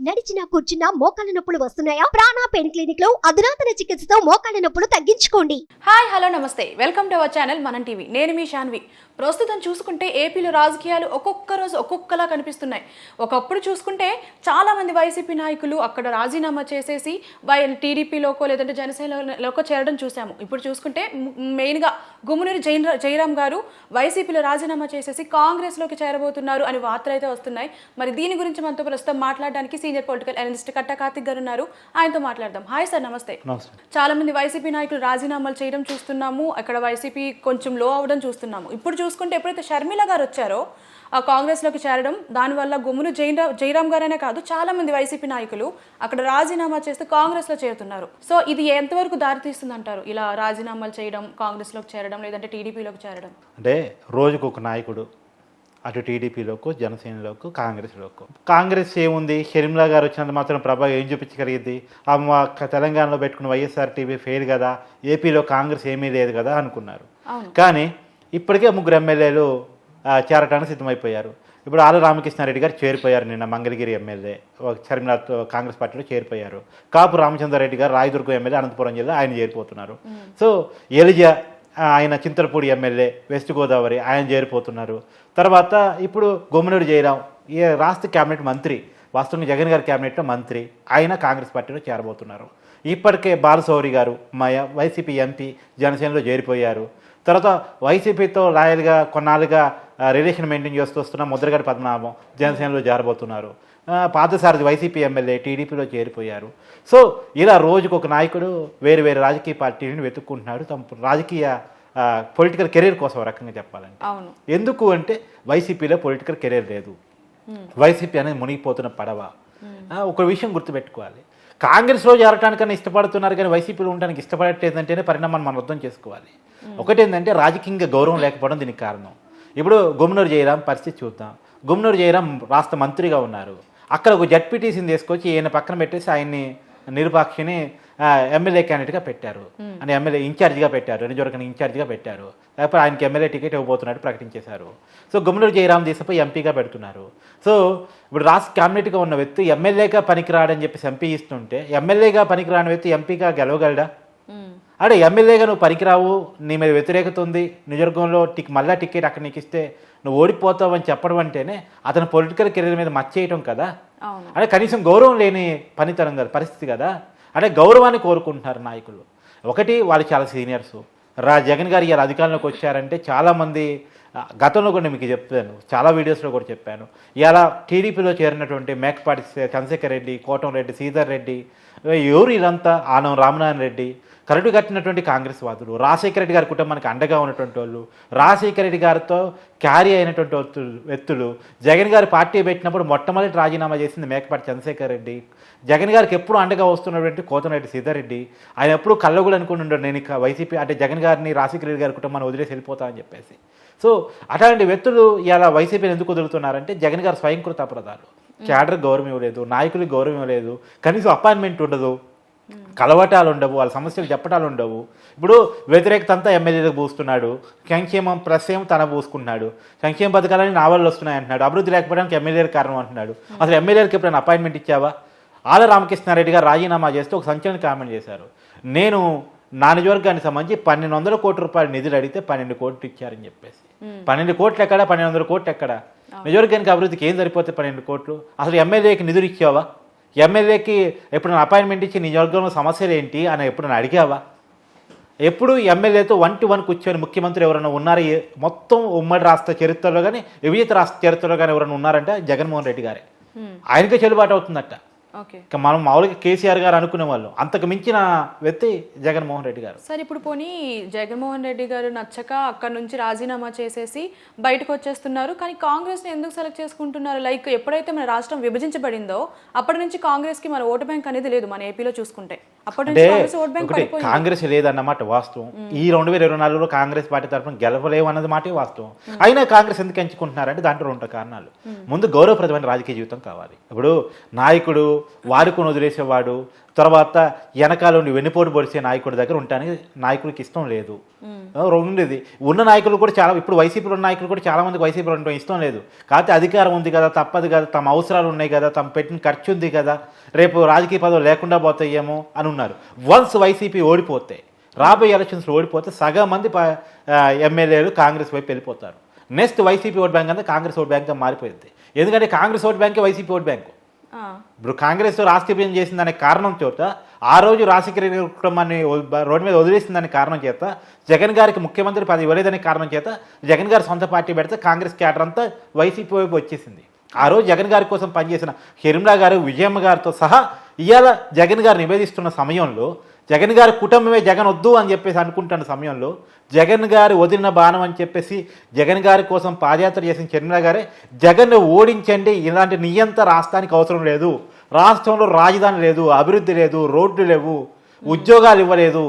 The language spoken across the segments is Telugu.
నడిచినా కూర్చున్నా మోకాళ్ళ నొప్పులు వస్తున్నాయా? ప్రాణ పెయిన్ క్లినిక్ లో అధునాతన చికిత్సతో మోకాళ్ళ నొప్పులు తగ్గించుకోండి. హాయ్ హలో నమస్తే, వెల్కమ్ టు అవర్ ఛానల్ మనం టీవీ. నేను మీ శాన్వి. ప్రస్తుతం చూసుకుంటే ఏపీలో రాజకీయాలు ఒక్కొక్క రోజు ఒక్కొక్కలా కనిపిస్తున్నాయి. ఒకప్పుడు చూసుకుంటే చాలా మంది వైసీపీ నాయకులు అక్కడ రాజీనామా చేసేసి టీడీపీలోకో లేదంటే జనసేనలోకో చేరడం చూసాము. ఇప్పుడు చూసుకుంటే మెయిన్గా గుమ్మనూరి జయరాం గారు వైసీపీలో రాజీనామా చేసేసి కాంగ్రెస్లోకి చేరబోతున్నారు అని వార్తలు అయితే వస్తున్నాయి. మరి దీని గురించి మనతో ప్రస్తుతం మాట్లాడడానికి సీనియర్ పొలిటికల్ అనలిస్ట్ కట్టా కార్తిక్ గారు ఉన్నారు. ఆయనతో మాట్లాడదాం. హాయ్ సార్, నమస్తే. చాలా మంది వైసీపీ నాయకులు రాజీనామాలు చేయడం చూస్తున్నాము. అక్కడ వైసీపీ కొంచెం లో అవడం చూస్తున్నాము. ఇప్పుడు చూసుకుంటే ఎప్పుడైతే షర్మిల గారు వచ్చారో ఆ కాంగ్రెస్లోకి చేరడం, దానివల్ల గుమ్మనూరి జయరాం గారనే కాదు చాలా మంది వైసీపీ నాయకులు అక్కడ రాజీనామా చేస్తూ కాంగ్రెస్లో చేరుతున్నారు. సో ఇది ఎంతవరకు దారితీస్తుంది అంటారు, ఇలా రాజీనామాలు చేయడం, కాంగ్రెస్లోకి చేరడం లేదంటే టీడీపీలోకి చేరడం? అంటే రోజుకు ఒక నాయకుడు అటు టీడీపీలోకి, జనసేనలోకి, కాంగ్రెస్లోకి. కాంగ్రెస్ ఏముంది, షర్మిల గారు వచ్చినంత మాత్రం ప్రభావం ఏం చూపించగలిగింది? తెలంగాణలో పెట్టుకున్న వైఎస్ఆర్టీపీ ఫెయిల్ కదా, ఏపీలో కాంగ్రెస్ ఏమీ లేదు కదా అనుకున్నారు. కానీ ఇప్పటికే 3 ఎమ్మెల్యేలు చేరటానికి సిద్ధమైపోయారు. ఇప్పుడు ఆల రామకృష్ణారెడ్డి గారు చేరిపోయారు. నిన్న మంగళగిరి ఎమ్మెల్యే షర్మిల కాంగ్రెస్ పార్టీలో చేరిపోయారు. కాపు రామచంద్రారెడ్డి గారు రాయదుర్గం ఎమ్మెల్యే అనంతపురం జిల్లా ఆయన చేరిపోతున్నారు. సో ఎలిజా ఆయన చింతలపూడి ఎమ్మెల్యే వెస్ట్ గోదావరి ఆయన చేరిపోతున్నారు. తర్వాత ఇప్పుడు గుమ్మనూరి జయరాం రాష్ట్ర క్యాబినెట్ మంత్రి, వాస్తవంగా జగన్ గారి క్యాబినెట్లో మంత్రి, ఆయన కాంగ్రెస్ పార్టీలో చేరబోతున్నారు. ఇప్పటికే బాలశౌరి గారు వైసీపీ ఎంపీ జనసేనలో చేరిపోయారు. తర్వాత వైసీపీతో లాయల్గా కొన్నాళ్ళుగా రిలేషన్ మెయింటైన్ చేస్తూ వస్తున్న ముద్రగడ పద్మనాభం జనసేనలో చేరబోతున్నారు. పార్థసారథి వైసీపీ ఎమ్మెల్యే టీడీపీలో చేరిపోయారు. సో ఇలా రోజుకు ఒక నాయకుడు వేరు వేరు రాజకీయ పార్టీని వెతుక్కుంటున్నాడు తమ రాజకీయ పొలిటికల్ కెరీర్ కోసం రకంగా చెప్పాలంటే. ఎందుకు అంటే వైసీపీలో పొలిటికల్ కెరీర్ లేదు. వైసీపీ అనేది మునిగిపోతున్న పడవ. ఒక విషయం గుర్తుపెట్టుకోవాలి, కాంగ్రెస్లో చేరటానికన్నా ఇష్టపడుతున్నారు కానీ వైసీపీలో ఉండడానికి ఇష్టపడట్లేదంటేనే పరిణామాన్ని మనం అర్థం చేసుకోవాలి. ఒకటేంటంటే రాజకీయంగా గౌరవం లేకపోవడం దీనికి కారణం. ఇప్పుడు గుమ్మనూరి జయరాం పరిస్థితి చూద్దాం. గుమ్మనూరి జయరాం రాష్ట్ర మంత్రిగా ఉన్నారు. అక్కడ ఒక జడ్పీటీసీని తీసుకొచ్చి ఈయన పక్కన పెట్టేసి ఆయన్ని నిరుపాక్షిని ఎమ్మెల్యే క్యాండిడేట్గా పెట్టారు, అని ఎమ్మెల్యే ఇన్ఛార్జిగా పెట్టారు, నిజవర్గం ఇన్ఛార్జిగా పెట్టారు. లేకపోతే ఆయనకి MLA ticket ఇవ్వబోతున్నట్టు ప్రకటించేశారు. So Gummanuri Jayaram తీసుకుపోయి ఎంపీగా పెడుతున్నారు. సో ఇప్పుడు రాష్ట్ర క్యాబినెట్గా ఉన్న వ్యక్తి ఎమ్మెల్యేగా పనికిరాడని చెప్పేసి ఎంపీ ఇస్తుంటే, ఎమ్మెల్యేగా పనికిరాని వ్యక్తి ఎంపీగా గెలవగలడా? అంటే ఎమ్మెల్యేగా నువ్వు పనికిరావు, నీ మీద వ్యతిరేకత ఉంది, నిజవర్గంలో మళ్ళా టికెట్ అక్కడ నీకు ఇస్తే నువ్వు ఓడిపోతావు అని చెప్పడం అంటేనే అతని పొలిటికల్ కెరీర్ మీద మచ్చేయటం కదా. అంటే కనీసం గౌరవం లేని పనితనం కదా, పరిస్థితి కదా. అంటే గౌరవాన్ని కోరుకుంటున్నారు నాయకులు. ఒకటి, వాళ్ళు చాలా సీనియర్స్. జగన్ గారు ఇలా అధికారంలోకి వచ్చారంటే చాలామంది, గతంలో కూడా మీకు చెప్తాను, చాలా వీడియోస్లో కూడా చెప్పాను, ఇలా టీడీపీలో చేరినటువంటి మేకపాటి చంద్రశేఖర్ రెడ్డి, కోటంరెడ్డి, శ్రీధర్ రెడ్డి, ఎవరు ఇదంతా, ఆనం రామనారాయణ రెడ్డి, కరడు కట్టినటువంటి కాంగ్రెస్ వాదులు, రాజశేఖర రెడ్డి గారి కుటుంబానికి అండగా ఉన్నటువంటి వాళ్ళు, రాజశేఖర రెడ్డి గారితో క్యారీ అయినటువంటి వ్యక్తులు. జగన్ గారి పార్టీ పెట్టినప్పుడు మొట్టమొదటి రాజీనామా చేసింది మేకపాటి చంద్రశేఖర్ రెడ్డి. జగన్ గారికి ఎప్పుడు అండగా వస్తున్నటువంటి కోటంరెడ్డి శ్రీధర్ రెడ్డి. ఆయన ఎప్పుడు కళ్ళగులు అనుకుని ఉండడు, నేను ఇక వైసీపీ అంటే జగన్ గారిని, రాజశేఖర రెడ్డి గారి కుటుంబాన్ని వదిలేసి వెళ్ళిపోతామని చెప్పేసి. సో అట్లాంటి వ్యక్తులు ఇలా వైసీపీని ఎందుకు వదులుతున్నారంటే జగన్ గారు స్వయంకృత అపరాధాలు. క్యాడర్ గౌరవం ఇవ్వలేదు, నాయకులకు గౌరవం ఇవ్వలేదు, కనీసం అపాయింట్మెంట్ ఉండదు, కలవటాలు ఉండవు, వాళ్ళ సమస్యలు చెప్పటాలు ఉండవు. ఇప్పుడు వ్యతిరేకత అంతా ఎమ్మెల్యేలకు పూస్తున్నాడు, సంక్షేమం ప్రశ్న తన పూసుకుంటున్నాడు, సంక్షేమ పథకాలని నా వల్ల వస్తున్నాయి అంటున్నాడు, అభివృద్ధి లేకపోవడానికి ఎమ్మెల్యేల కారణం అంటున్నాడు. అసలు ఎమ్మెల్యేలకు ఎప్పుడైనా అపాయింట్మెంట్ ఇచ్చావా? ఆల రామకృష్ణారెడ్డి గారు రాజీనామా చేస్తే ఒక సంచలన కామెంట్ చేశారు, నేను నా నియోజకవర్గానికి సంబంధించి 1200 కోట్ల రూపాయల నిధులు అడిగితే 12 కోట్లు ఇచ్చారని చెప్పేసి. 12 కోట్లు ఎక్కడ, 1200 కోట్లు ఎక్కడ? నియోజకవర్గానికి అభివృద్ధికి ఏం సరిపోతే 12 కోట్లు? అసలు ఎమ్మెల్యేకి నిధులు ఇచ్చావా? ఎమ్మెల్యేకి ఎప్పుడైనా అపాయింట్మెంట్ ఇచ్చి నియోజకవర్గంలో సమస్యలు ఏంటి అని ఎప్పుడైనా అడిగావా? ఎప్పుడు ఎమ్మెల్యేతో 1-to-1 కూర్చొని ముఖ్యమంత్రి ఎవరైనా ఉన్నారు మొత్తం ఉమ్మడి రాష్ట్ర చరిత్రలో కానీ వివిధ రాష్ట్ర చరిత్రలో కానీ ఎవరైనా ఉన్నారంటే జగన్మోహన్ రెడ్డి గారే. ఆయనకే చెల్లుబాటు అవుతుందట. మనం మామూలుగా కేసీఆర్ గారు అనుకునే వాళ్ళు, అంతకు మించిన వ్యక్తి జగన్మోహన్ రెడ్డి గారు. సార్ ఇప్పుడు పోనీ జగన్మోహన్ రెడ్డి గారు నచ్చక అక్కడ నుంచి రాజీనామా చేసేసి బయటకు వచ్చేస్తున్నారు, కానీ కాంగ్రెస్ని ఎందుకు సెలెక్ట్ చేసుకుంటున్నారు? లైక్ ఎప్పుడైతే మన రాష్ట్రం విభజించబడిందో అప్పటి నుంచి కాంగ్రెస్కి మన ఓటు బ్యాంక్ అనేది లేదు. మన ఏపీలో చూసుకుంటే అప్పటి నుంచి ఓటు బ్యాంక్ కాంగ్రెస్ లేదన్నమాట వాస్తవం. ఈ 2024లో కాంగ్రెస్ పార్టీ తరఫున గెలవలేవు అన్నది మాటే వాస్తవం. అయినా కాంగ్రెస్ ఎందుకు ఎంచుకుంటున్నారంటే దాంట్లో 2 కారణాలు. ముందు గౌరవప్రదమైన రాజకీయ జీవితం కావాలి. ఇప్పుడు నాయకుడు వాడుకొని వదిలేసేవాడు, తర్వాత వెనకాల ఉండి వెన్నుపోటు పొడిచే నాయకుడి దగ్గర ఉండడానికి నాయకుడికి ఇష్టం లేదు. ఉండేది ఉన్న నాయకులు కూడా చాలా, ఇప్పుడు వైసీపీలో ఉన్న నాయకులు కూడా చాలా మందికి వైసీపీలో ఉండడం ఇష్టం లేదు. కాకపోతే అధికారం ఉంది కదా, తప్పదు కదా, తమ అవసరాలు ఉన్నాయి కదా, తమ పెట్టిన ఖర్చు ఉంది కదా, రేపు రాజకీయ పదవులు లేకుండా పోతాయేమో అని ఉన్నారు. వన్స్ వైసీపీ ఓడిపోతే, రాబోయే ఎలక్షన్స్లో ఓడిపోతే సగం మంది ఎమ్మెల్యేలు కాంగ్రెస్ వైపు వెళ్ళిపోతారు. నెక్స్ట్ వైసీపీ ఓట్ బ్యాంక్ అంతా కాంగ్రెస్ ఓట్ బ్యాంక్గా మారిపోయింది. ఎందుకంటే కాంగ్రెస్ ఓట్ బ్యాంకే వైసీపీ ఓట్ బ్యాంకు. ఇప్పుడు కాంగ్రెస్ రాష్ట్ర విభజన చేసిందనే కారణం చేత, ఆ రోజు రాజశేఖర రెడ్డి కుటుంబాన్ని రోడ్డు మీద వదిలేసిందనే కారణం చేత, జగన్ గారికి ముఖ్యమంత్రి పదవి ఇవ్వలేదనే కారణం చేత జగన్ గారు సొంత పార్టీ పెడితే కాంగ్రెస్ క్యాడర్ అంతా వైసీపీ వైపు వచ్చేసింది. ఆ రోజు జగన్ గారి కోసం పనిచేసిన షర్మిలా గారు, విజయమ్మ గారితో సహా ఇవాళ జగన్ గారు నివేదిస్తున్న సమయంలో, జగన్ గారి కుటుంబమే జగన్ వద్దు అని చెప్పేసి అనుకుంటున్న సమయంలో, జగన్ గారు వదిలిన బాణం అని చెప్పేసి జగన్ గారి కోసం పాదయాత్ర చేసిన షర్మిలా గారే జగన్ను ఓడించండి, ఇలాంటి నియంత రాష్ట్రానికి అవసరం లేదు, రాష్ట్రంలో రాజధాని లేదు, అభివృద్ధి లేదు, రోడ్లు లేవు, ఉద్యోగాలు ఇవ్వలేదు,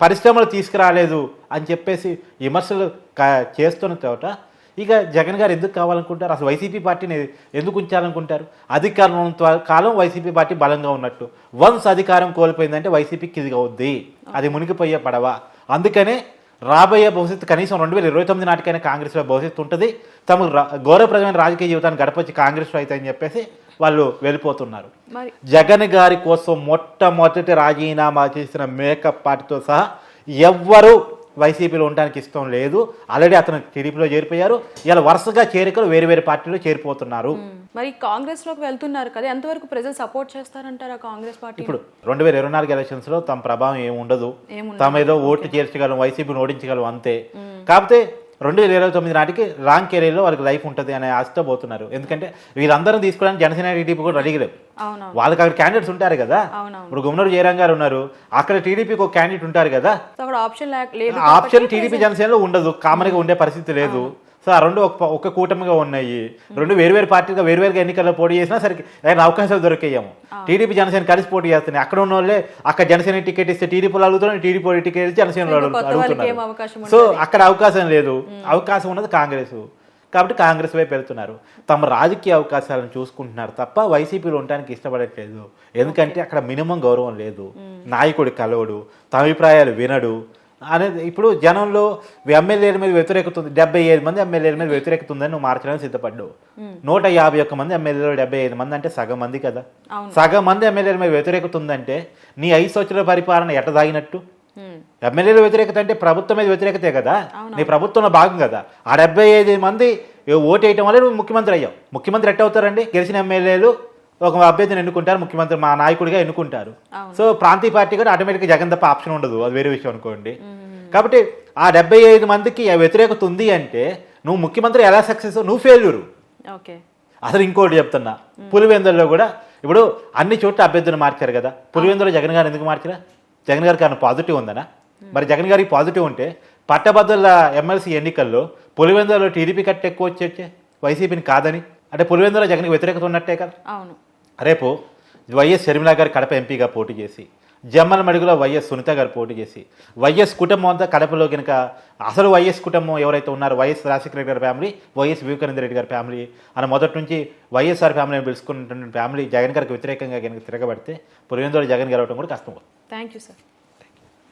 పరిశ్రమలు తీసుకురాలేదు అని చెప్పేసి విమర్శలు చేస్తున్న చోట ఇక జగన్ గారు ఎందుకు కావాలనుకుంటారు? అసలు వైసీపీ పార్టీని ఎందుకు ఉంచాలనుకుంటారు? అధికారం కాలం వైసీపీ పార్టీ బలంగా ఉన్నట్టు, వన్స్ అధికారం కోల్పోయిందంటే వైసీపీకి ఇది అవుద్ది, అది మునిగిపోయే పడవ. అందుకనే రాబోయే భవిష్యత్తు కనీసం 2029 నాటికైనా కాంగ్రెస్లో భవిష్యత్తు ఉంటుంది, తమకు గౌరవప్రదమైన రాజకీయ జీవితాన్ని గడపొచ్చి కాంగ్రెస్లో అయితే అని చెప్పేసి వాళ్ళు వెళ్ళిపోతున్నారు. జగన్ గారి కోసం మొట్టమొదటి రాజీనామా చేసిన మేకప్ పార్టీతో సహా ఎవ్వరూ వైసీపీలో ఉండడానికి ఇష్టం లేదు. ఆల్రెడీ అతను టీడీపీలో చేరిపోయారు. ఇలా వరుసగా చేరికలు వేరు వేరు పార్టీలో చేరిపోతున్నారు. మరి కాంగ్రెస్ లోకి వెళ్తున్నారు కదా, ఎంతవరకు ప్రజలు సపోర్ట్ చేస్తారంటారా కాంగ్రెస్ పార్టీ? ఇప్పుడు 2024 ఎలక్షన్స్ లో తమ ప్రభావం ఏమి ఉండదు, తమ ఏదో ఓట్లు చేర్చగలం, వైసీపీని ఓడించగలం అంతే. కాకపోతే 2029 నాటికి లాంగ్ కెరీర్లో వాళ్ళకి లైఫ్ ఉంటుంది అనే ఆశతో పోతున్నారు. ఎందుకంటే వీళ్ళందరూ తీసుకోవడానికి జనసేన టీడీపీ కూడా రెడీ లేవు. వాళ్ళకి అక్కడ క్యాండిడేట్స్ ఉంటారు కదా. ఇప్పుడు గుమ్మనూరు జయరాం గారు ఉన్నారు, అక్కడ టీడీపీకి ఒక క్యాండిడేట్ ఉంటారు కదా. ఆప్షన్ టీడీపీ జనసేనలో ఉండదు, కామన్గా ఉండే పరిస్థితి లేదు. సో ఆ రెండు ఒక కూటమిగా ఉన్నాయి. రెండు వేరువేరు పార్టీగా వేరువేరుగా ఎన్నికల్లో పోటీ చేసినా సరికి అవకాశాలు దొరికేయేమో. టీడీపీ జనసేన కలిసి పోటీ చేస్తున్నాయి. అక్కడ ఉన్న వాళ్ళే అక్కడ జనసేన టికెట్ ఇస్తే టీడీపీలో అడుగుతున్నారు, టీడీపీ టికెట్ ఇస్తే జనసేనలో అడుగుతున్నారు. సో అక్కడ అవకాశం లేదు, అవకాశం ఉన్నది కాంగ్రెస్. కాబట్టి కాంగ్రెస్ వైపు వెళ్తున్నారు, తమ రాజకీయ అవకాశాలను చూసుకుంటున్నారు తప్ప వైసీపీలో ఉండడానికి ఇష్టపడట్లేదు. ఎందుకంటే అక్కడ మినిమం గౌరవం లేదు, నాయకుడు కలవడు, తమ అభిప్రాయాలు వినడు అనేది. ఇప్పుడు జనంలో ఎమ్మెల్యేల మీద వ్యతిరేకత ఉంది, 75 మంది ఎమ్మెల్యేల మీద వ్యతిరేకత ఉందని నువ్వు మార్చడానికి సిద్ధపడ్డావు. 151 మంది ఎమ్మెల్యేలు 75 మంది అంటే సగం మంది కదా. సగం మంది ఎమ్మెల్యేల మీద వ్యతిరేకత ఉందంటే నీ 5 సంవత్సరాల పరిపాలన ఎట్ట సాగినట్టు? ఎమ్మెల్యేల వ్యతిరేకత అంటే ప్రభుత్వం మీద వ్యతిరేకతే కదా, నీ ప్రభుత్వంలో భాగం కదా. ఆ 75 మంది ఓటు వేయటం వల్ల నువ్వు ముఖ్యమంత్రి అయ్యావు. ముఖ్యమంత్రి ఎట్ట అవుతారండి? గెలిచిన ఎమ్మెల్యేలు ఒక అభ్యర్థిని ఎన్నుకుంటారు, ముఖ్యమంత్రి మా నాయకుడిగా ఎన్నుకుంటారు. సో ప్రాంతీయ పార్టీ కూడా ఆటోమేటిక్గా జగన్ తప్ప ఆప్షన్ ఉండదు, అది వేరే విషయం అనుకోండి. కాబట్టి ఆ 75 మందికి వ్యతిరేకత ఉంది అంటే నువ్వు ముఖ్యమంత్రి ఎలా సక్సెస్? నువ్వు ఫెయిల్యూరు. అసలు ఇంకోటి చెప్తున్నా, పులివెందులలో కూడా ఇప్పుడు అన్ని చోట్ల అభ్యర్థులు మార్చారు కదా. పులివెందులో జగన్ గారు ఎందుకు మార్చారా? జగన్ గారికి ఏమైనా పాజిటివ్ ఉందనా? మరి జగన్ గారికి పాజిటివ్ ఉంటే పట్టభద్రుల ఎమ్మెల్సీ ఎన్నికల్లో పులివెందులలో టీడీపీ కట్ట ఎక్కువ వచ్చే వైసీపీని కాదని అంటే పులివెందులో జగన్కి వ్యతిరేకత ఉన్నట్టే కదా. రేపు వైఎస్ షర్మిలా గారు కడప ఎంపీగా పోటీ చేసి, జమ్మల మడుగులో వైఎస్ సునీత గారు పోటీ చేసి, వైఎస్ కుటుంబం అంతా కడపలో కనుక అసలు వైఎస్ కుటుంబం ఎవరైతే ఉన్నారో వైఎస్ రాజశేఖర రెడ్డి గారి ఫ్యామిలీ, వైఎస్ వివేకానంద రెడ్డి గారి ఫ్యామిలీ అని మొదటి నుంచి వైఎస్ఆర్ ఫ్యామిలీని పిలుచుకున్నటువంటి ఫ్యామిలీ జగన్ గారికి వ్యతిరేకంగా కనుక తిరగబడితే పులివెందులో జగన్ గెలవడం కూడా కష్టం. Thank you sir.